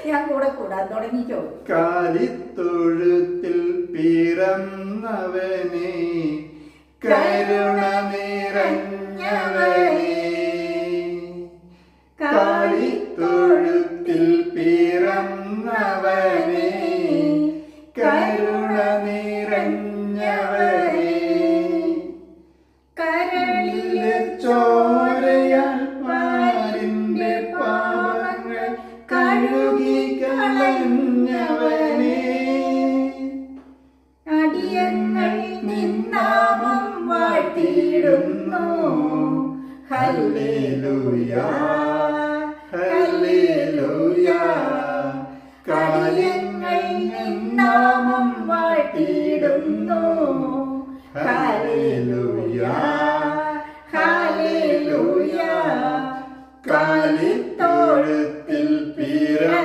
ഞാൻ കൂടെ കൂടാൻ തുടങ്ങിക്കോ. കാലിത്തൊഴുത്തിൽ പിറന്നവനെ കരുണ നിറഞ്ഞവനെ, കാലിത്തൊഴുത്തിൽ പിറന്നവനെ കരുണ നിറഞ്ഞവനെ, കരളിലെ ചോരയാൽ പാലിന്റെ പാപങ്ങൾ കഴുകി കളഞ്ഞവനെ, അടിയങ്ങൾ നിന്നാമം വാഴ്ത്തിയിടുന്നു. Hallelujah hallelujah.